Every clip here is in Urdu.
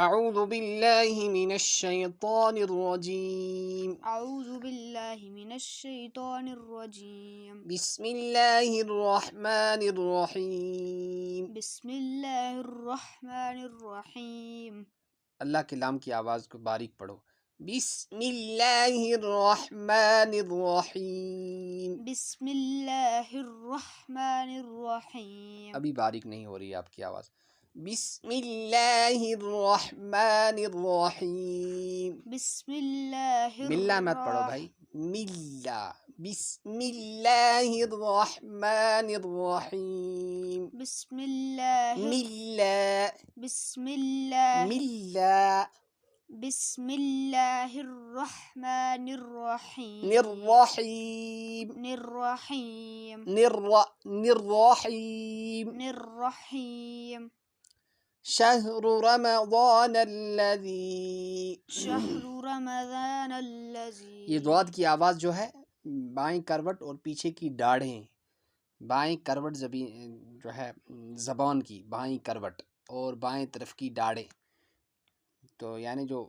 اعوذ باللہ من الشیطان الرجیم اعوذ باللہ من الشیطان الرجیم بسم اللہ الرحمن الرحیم۔ بسم اللہ الرحمن الرحیم۔ اللہ کے لام کی آواز کو باریک پڑھو۔ بسم اللہ الرحمن الرحیم۔ بسم اللہ الرحمن الرحیم۔ ابھی باریک نہیں ہو رہی ہے آپ کی آواز۔ بسم اللہ الرحمن الرحیم۔ بسم اللہ ملا مت پڑھو بھائی، ملا۔ بسم اللہ الرحمن الرحیم۔ بسم اللہ ملا بسم اللہ ملا بسم اللہ الرحمن الرحیم۔ الرحیم الرحیم الرحیم۔ الرحیم۔ شہر رمضان الذی، شہر رمضان الذی، یہ ضاد کی آواز جو ہے بائیں کروٹ اور پیچھے کی داڑھیں، بائیں کروٹ جو ہے زبان کی بائیں کروٹ اور بائیں طرف کی داڑھیں، تو یعنی جو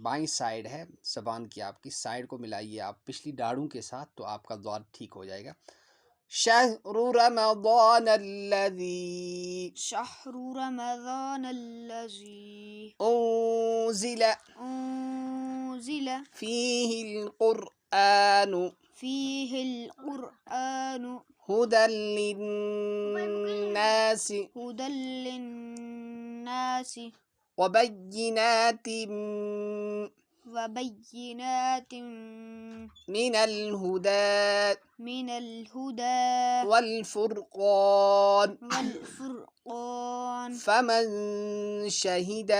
بائیں سائیڈ ہے زبان کی آپ کی سائیڈ کو ملائیے آپ پچھلی داڑھوں کے ساتھ تو آپ کا ضاد ٹھیک ہو جائے گا۔ شہر رمضان الذی شہر رمضان الذی انزل انزل فیہ القرآن فیہ القرآن ہدی للناس ہدی للناس وبینات وبینات من الہدی من الہدی والفرقان والفرقان فمن شہد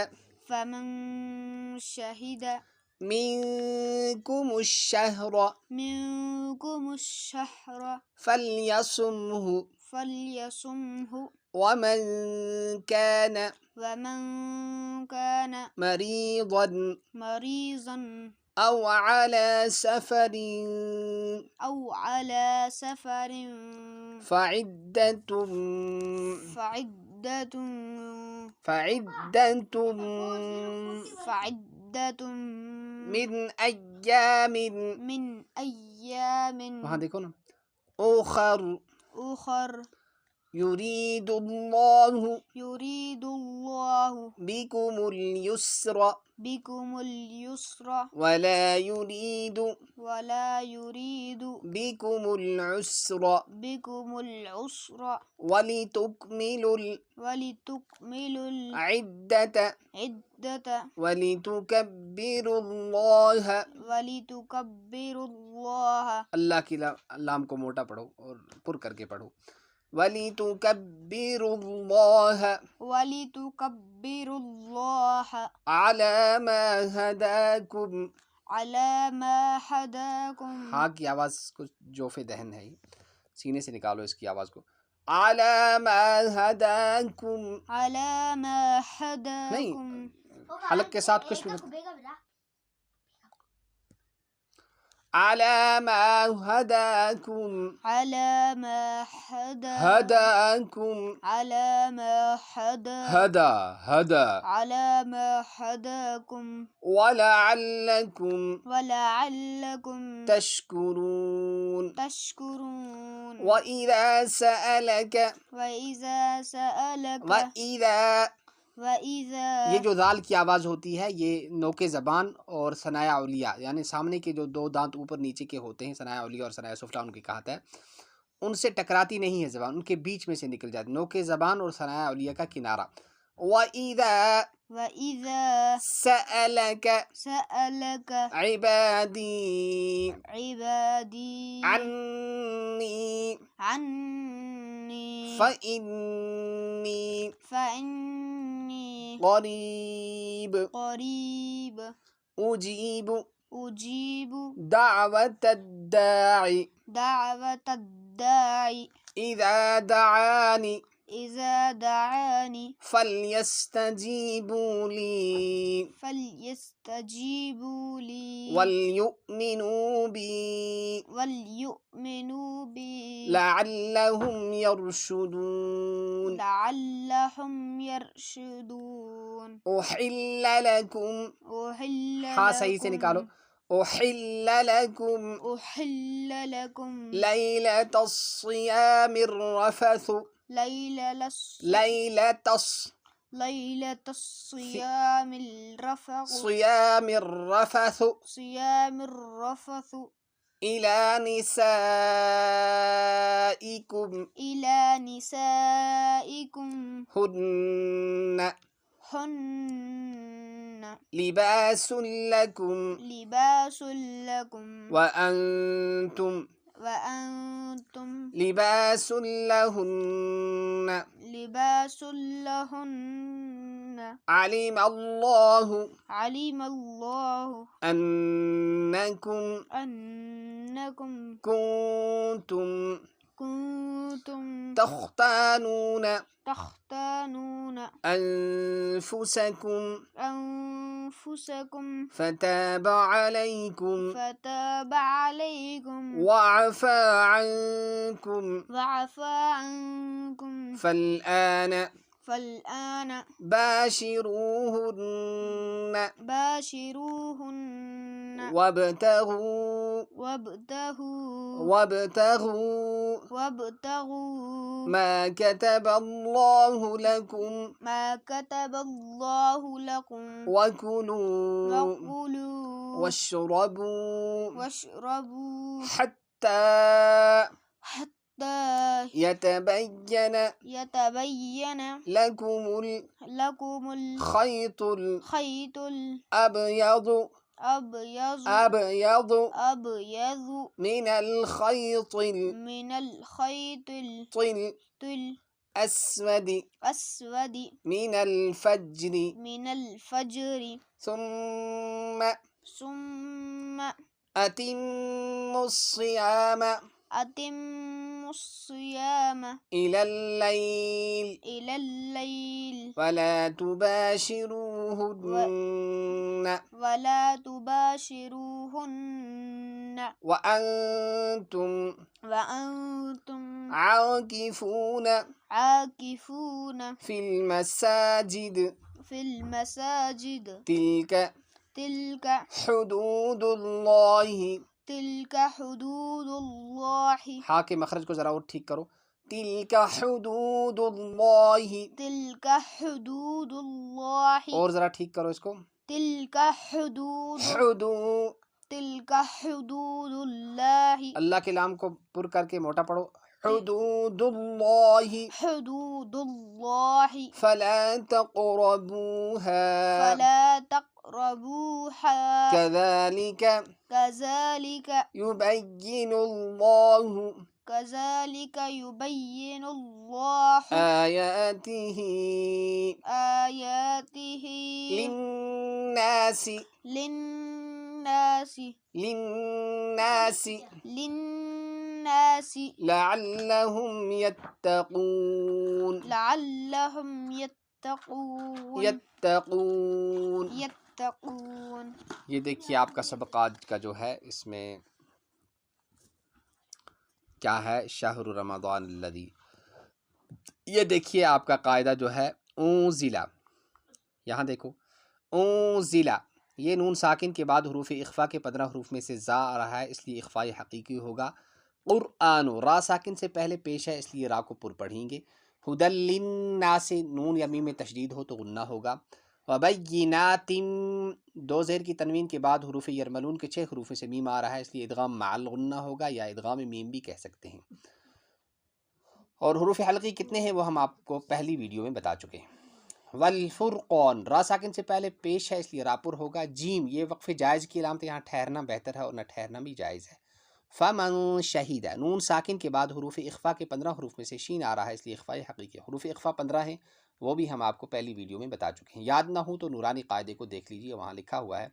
منکم الشہر منکم الشہر فلیصمہ فلیصمہ ومن کان مریضا مریضا او علی سفر فعدۃ من ایام وہاں دیکھو نا، اخر یرید اللہ بکم اليسر ولا یرید بکم العسر ولتکملوا العدۃ ولتکبروا اللہ، اللہ کی لام کو موٹا پڑھو اور پر کر کے پڑھو۔ وَلِتُكَبِّرُوا اللَّهَ عَلَى مَا هَدَاكُمْ، ہاں کی آواز کچھ جوف دہن ہے، سینے سے نکالو اس کی آواز کو۔ عَلَى مَا هَدَاكُمْ نہیں، حلق کے ساتھ کچھ بھی عَلَى مَا هَدَاكُمْ وَلَعَلَّكُمْ تَشْكُرُونَ۔ وَإِذَا سَأَلَكَ یہ جو ذال کی آواز ہوتی ہے یہ نوک زبان اور ثنایا علیہ یعنی سامنے کے جو دو دانت اوپر نیچے کے ہوتے ہیں، ثنایا علیہ اور ثنایا سفلی ان کی کہات ہے، ان سے ٹکراتی نہیں ہے زبان، ان کے بیچ میں سے نکل جاتی، نوک زبان اور ثنایا علیہ کا کنارہ۔ وَإِذَا سَأَلَكَ عِبَادِي عَنِّي فَإِنِّي قَرِيبٌ أُجِيبُ دعوة الداعِ إذا دعاني فليستجيبوا لي وليؤمنوا بي لعلهم يرشدون۔ احل لکم، أحل ہاں صحیح سے نکالو، لكم احل لکم أحل لكم لیلۃ الصیام الرفث، ليلة الصيام الرفق صیام الرفث صيام الرفث إلى نسائكم إلى نسائكم هن هن لباس لكم لباس لكم وأنتم لباس لهن لباس لهن علم الله علم الله أنكم أنكم كنتم كنتم تختانون تختانون أنفسكم فتاب عليكم فتاب عليكم وعفى عنكم وعفى عنكم فالآن باشروهن وابتغوا ما كتب الله لكم وكلوا واشربوا حتى يتبين لكم الخيط الأبيض من الخيط الأسود من الفجر ثم أتموا الصيام إلى الليل ولا تباشروهن وأنتم عاكفون في المساجد تلك حدود الله ہاں کے مخرج کو ذرا اور ٹھیک کرو، تلک حدود اللہ، اور ذرا ٹھیک کرو اس کو، تلک حدود اللہ کے لام کو پر کر کے موٹا پڑھو، حدود اللہ فلا تقربوها كذلك يبين الله آياته للناس لعلهم يتقون یہ دیکھیے آپ کا سبق آج کا جو ہے، اس میں کیا ہے، شہر رمضان الذی، یہ دیکھیے آپ کا قاعدہ جو ہے، اونزلہ، یہاں دیکھو اونزلہ، یہ نون ساکن کے بعد حروف اخفا کے 15 حروف میں سے زا آ رہا ہے، اس لیے اخفاء حقیقی ہوگا۔ قرآن، را ساکن سے پہلے پیش ہے، اس لیے را کو پر پڑھیں گے۔ ہدی للناس، نون یا میم میں تشدید ہو تو غنہ ہوگا۔ وبینات، دو زیر کی تنوین کے بعد حروف یرملون کے 6 حروف سے میم آ رہا ہے، اس لیے ادغام مع الغنہ ہوگا، یا ادغام میم بھی کہہ سکتے ہیں۔ اور حروف حلقی کتنے ہیں وہ ہم آپ کو پہلی ویڈیو میں بتا چکے ہیں۔ والفرقان، را ساکن سے پہلے پیش ہے، اس لیے راپر ہوگا۔ جیم، یہ وقف جائز کی علامت، یہاں ٹھہرنا بہتر ہے اور نہ ٹھہرنا بھی جائز ہے۔ فمن شہید، نون ساکن کے بعد حروف اخفا کے 15 حروف میں سے شین آ رہا ہے، اس لیے اخفاء حقیقی۔ حروف اخفا 15 ہیں، وہ بھی ہم آپ کو پہلی ویڈیو میں بتا چکے ہیں، یاد نہ ہو تو نورانی قاعدے کو دیکھ لیجیے، وہاں لکھا ہوا ہے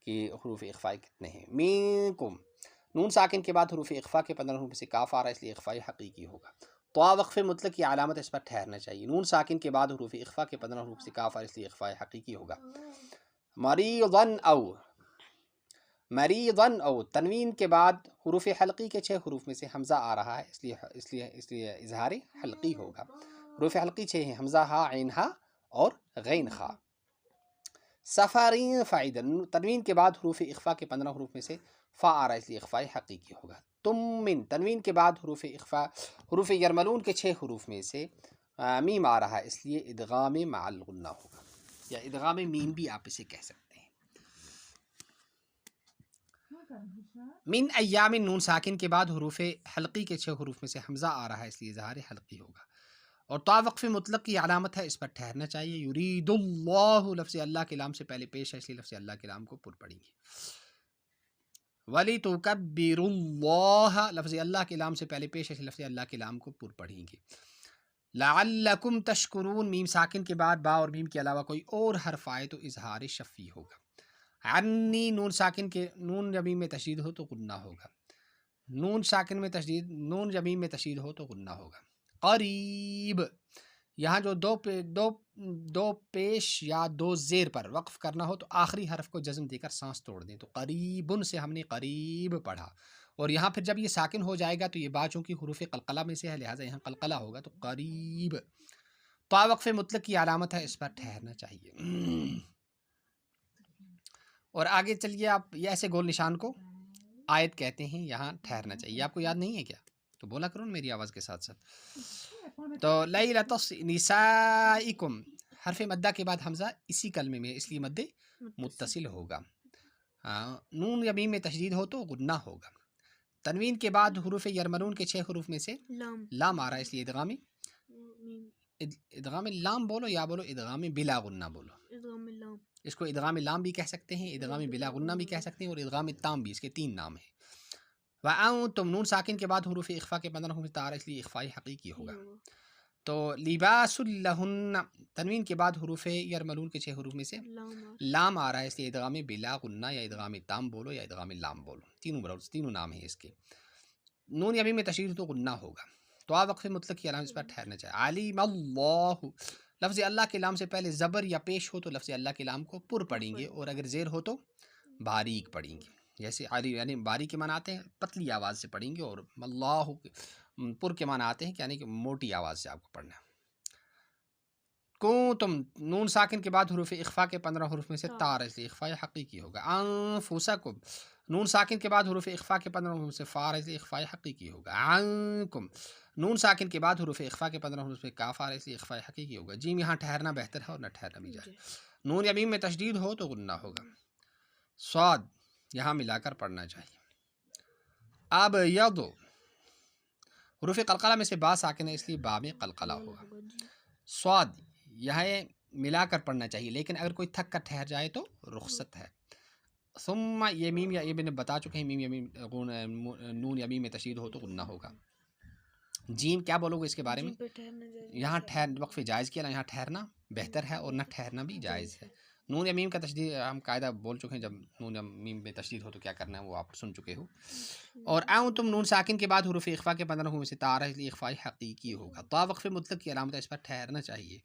کہ حروف اخفا کتنے ہیں۔ منکم، نون ساکن کے بعد حروف اخفا کے 15 حروف میں سے کاف آ رہا ہے، اس لیے اخفاء حقیقی ہوگا۔ طا وقف مطلق کی علامت، اس پر ٹھہرنا چاہیے، نون ساکن کے بعد حروف اخفا کے 15 حروف سے کاف آ رہا ہے، اس لیے اخفاء حقیقی ہوگا۔ مریضن او، مریضن او، تنوین کے بعد حروف حلقی کے 6 حروف میں سے حمزہ آ رہا ہے، اس لیے اظہار حلقی ہوگا۔ حروف حلقی 6 ہیں، حمزہ، ہا، عین، ہا اور غین خا۔ سفرین فائدن، تنوین کے بعد حروف اخفا کے 15 حروف میں سے فا آ رہا ہے اس لیے اخفاء حقیقی ہوگا. تم من، تنوین کے بعد حروف اخفا، حروف یرملون کے 6 حروف میں سے میم آ رہا ہے اس لیے ادغام مع الغنہ ہوگا، یا ادغام میم بھی آپ اسے کہہ سکتے ہیں. من ایام، نون ساکن کے بعد حروف حلقی کے 6 حروف میں سے حمزہ آ رہا ہے اس لیے اظہار حلقی ہوگا. اور تا وقف مطلق کی علامت ہے، اس پر ٹھہرنا چاہیے. یرید اللہ، لفظ اللہ کے لام سے پہلے پیش ہے اس لیے لفظ اللہ کے لام کو پر پڑھیں گے. وَلِتُكَبِّرُوا اللَّهَ، لفظ اللہ کے لام سے پہلے پیش ہے اس لیے لفظ اللہ کے لام کو پر پڑھیں گے. لعلکم تشکرون، میم ساکن کے بعد با اور میم کے علاوہ کوئی اور حرف آئے تو اظہار شفی ہوگا. عنی، نون ساکن کے نون یا میم میں تشدید ہو تو غنہ ہوگا. نون ساکن میں تشدید، نون یا میم میں تشدید ہو تو غنہ ہوگا. قریب، یہاں جو دو پیش یا دو زیر پر وقف کرنا ہو تو آخری حرف کو جزم دے کر سانس توڑ دیں. تو قریبن سے ہم نے قریب پڑھا، اور یہاں پھر جب یہ ساکن ہو جائے گا تو یہ با چونکہ حروف قلقلہ میں سے ہے لہٰذا یہاں قلقلہ ہوگا تو قریب. تا وقف مطلق کی علامت ہے، اس پر ٹھہرنا چاہیے. اور آگے چلیے، آپ یہ ایسے گول نشان کو آیت کہتے ہیں، یہاں ٹھہرنا چاہیے. آپ کو یاد نہیں ہے کیا؟ تو بولا کرو نا میری آواز کے ساتھ ساتھ. تو لیلۃ نسائکم، حرف مدہ کے بعد حمزہ اسی کلمے میں اس لیے مد متصل ہوگا. نون یا میم میں تشدید ہو تو غنہ ہوگا. تنوین کے بعد حروف یرملون کے 6 حروف میں سے لام آ رہا ہے اس لیے ادغام لام بولو یا بولو ادغام بلا غنہ بولو. اس کو ادغام لام بھی کہہ سکتے ہیں، ادغام بلا غنہ بھی کہہ سکتے ہیں، اور ادغام تام بھی. اس کے 3 نام ہیں. وَأَنْتُمْ، نون ساکن کے بعد حروف اخفا کے 15 حروف تار اس لیے اخفاء حقیقی ہوگا. تو لباس لہن، تنوین کے بعد حروف یرملون کے 6 حروف میں سے لام آ رہا ہے اس لیے ادغام بلا غنہ یا ادغام تام بولو یا ادغام لام بولو. تینوں نام ہیں اس کے. نون یا میم میں تشدید تو غنہ ہوگا. تو وقف مطلق کی علامت اس پر ٹھہرنا چاہیے. علیم اللہ، لفظ اللہ کے لام سے پہلے زبر یا پیش ہو تو لفظ اللہ کے لام کو پر پڑھیں گے، اور اگر زیر ہو تو باریک پڑھیں گے. جیسے علی یعنی باریک کے معنی آتے ہیں پتلی آواز سے پڑھیں گے، اور اللہ پر کے معنی آتے ہیں یعنی کہ موٹی آواز سے آپ کو پڑھنا ہے. کنتم، نون ساکن کے بعد حروف اخفا کے 15 حروف میں سے تار اس لیے اخفاء حقیقی ہوگا. انفسکم، نون ساکن کے بعد حروف اخفا کے 15 حروف سے فار اس لیے اخفاء حقیقی ہوگا. عنکم، نون ساکن کے بعد حروف اخفا کے 15 حروف سے کاف آ اس لیے اخفاء حقیقی ہوگا. جیم یہاں ٹھہرنا بہتر ہے اور نہ ٹھہرنا بھی جائے. نون یا میم میں تشدید ہو تو غنہ ہوگا. صاد یہاں ملا کر پڑھنا چاہیے. اب یدو، حروف قلقلہ میں سے با ساکن ہے اس لیے با میں قلقلہ ہوگا. صاد یہاں ملا کر پڑھنا چاہیے، لیکن اگر کوئی تھک کر ٹھہر جائے تو رخصت ہے. ثم، یہ میم یا یہ میں نے بتا چکے ہیں، میم یا میم نون یا میم میں تشدید ہو تو غنہ ہوگا. جیم کیا بولو گے اس کے بارے میں؟ یہاں وقف جائز کیا نا، یہاں ٹھہرنا بہتر ہے اور نہ ٹھہرنا بھی جائز ہے. نون یا میم کا تشدید ہم قاعدہ بول چکے ہیں، جب نون یا میم میں تشدید ہو تو کیا کرنا ہے وہ آپ سن چکے ہو. اور تم، نون ساکن کے بعد حروف اخفا کے 15 حروف میں سے تار ہے اس لیے اخفاء حقیقی ہوگا. تا وقف مطلق کی علامت ہے، اس پر ٹھہرنا چاہیے.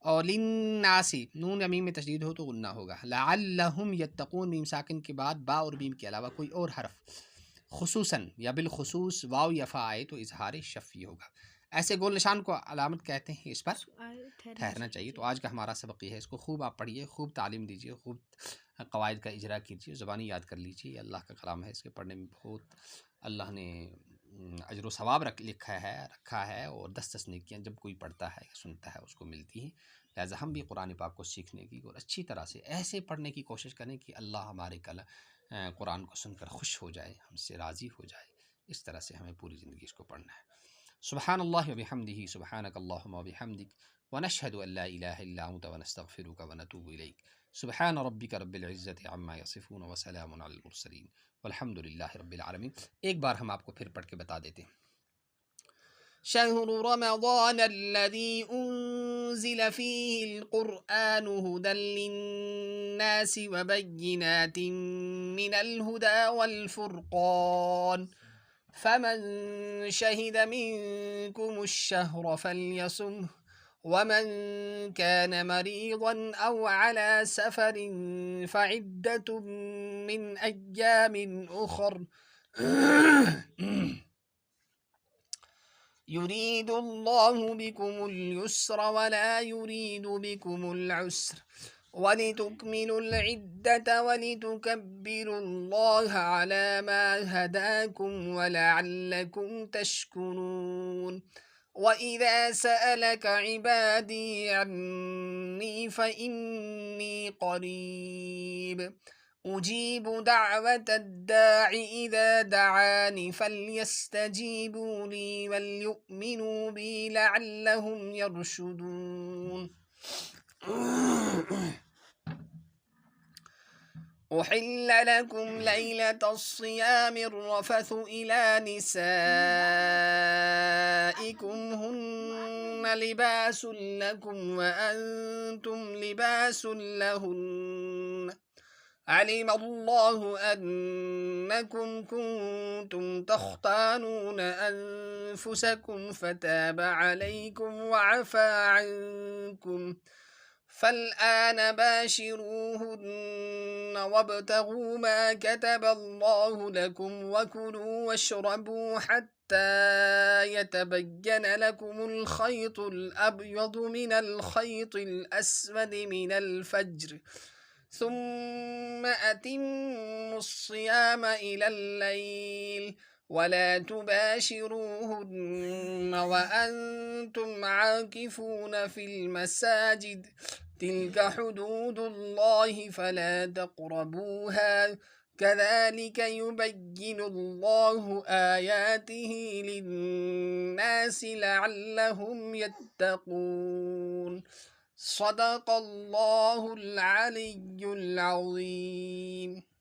اور للناسی، نون یا میم میں تشدید ہو تو غنہ ہوگا. لعلہم یتقون، میم ساکن کے بعد با اور میم کے علاوہ کوئی اور حرف خصوصاً یا بالخصوص واو یا فا آئے تو اظہار شفی ہوگا. ایسے گول نشان کو علامت کہتے ہیں، اس پر ٹھہرنا چاہیے. تو آج کا ہمارا سبق یہ ہے، اس کو خوب آپ پڑھیے، خوب تعلیم دیجیے، خوب قواعد کا اجرا کیجیے، زبانی یاد کر لیجیے. یہ اللہ کا کلام ہے، اس کے پڑھنے میں بہت اللہ نے اجر و ثواب رکھا ہے، اور 10 نیکیاں جب کوئی پڑھتا ہے سنتا ہے اس کو ملتی ہیں. لہٰذا ہم بھی قرآن پاک کو سیکھنے کی اور اچھی طرح سے ایسے پڑھنے کی کوشش کریں کہ اللہ ہمارے قرآن کو سن کر خوش ہو جائے، ہم سے راضی ہو جائے. اس طرح سے ہمیں پوری زندگی اس کو پڑھنا ہے. سبحان اللہ وبحمدہ، سبحانک اللہم وبحمدک، ونشہد ان لا الہ الا انت ونستغفرک ونتوب الیک. سبحان ربک رب العزت عما یصفون وسلام علی المرسلین والحمد للہ رب العالمین. ایک بار ہم آپ کو پھر پڑھ کے بتا دیتے ہیں. شهر رمضان الذي أنزل فيه القرآن هدى للناس وبينات من الهدى والفرقان فمن شهد منكم الشهر فليصمه ومن كان مريضا أو على سفر فعدة من أيام أخر يريد الله بكم اليسر ولا يريد بكم العسر ولتكملوا العدة ولتكبروا الله على ما هداكم ولعلكم تشكرون وإذا سألك عبادي عني فإني قريب أجيب دعوة الداع إذا دعاني فليستجيبوا لي وليؤمنوا بي لعلهم يرشدون أحل لكم ليلة الصيام الرفث إلى نسائكم هن لباس لكم وأنتم لباس لهن علم الله أنكم كنتم تختانون أنفسكم فتاب عليكم وعفى عنكم فالآن باشروهن وابتغوا ما كتب الله لكم وكلوا واشربوا حتى يتبين لكم الخيط الأبيض من الخيط الأسود من الفجر ثم أتموا الصيام إلى الليل ولا تباشروهن وأنتم عاكفون في المساجد تلك حدود الله فلا تقربوها كذلك يبين الله آياته للناس لعلهم يتقون صدق الله العلي العظيم.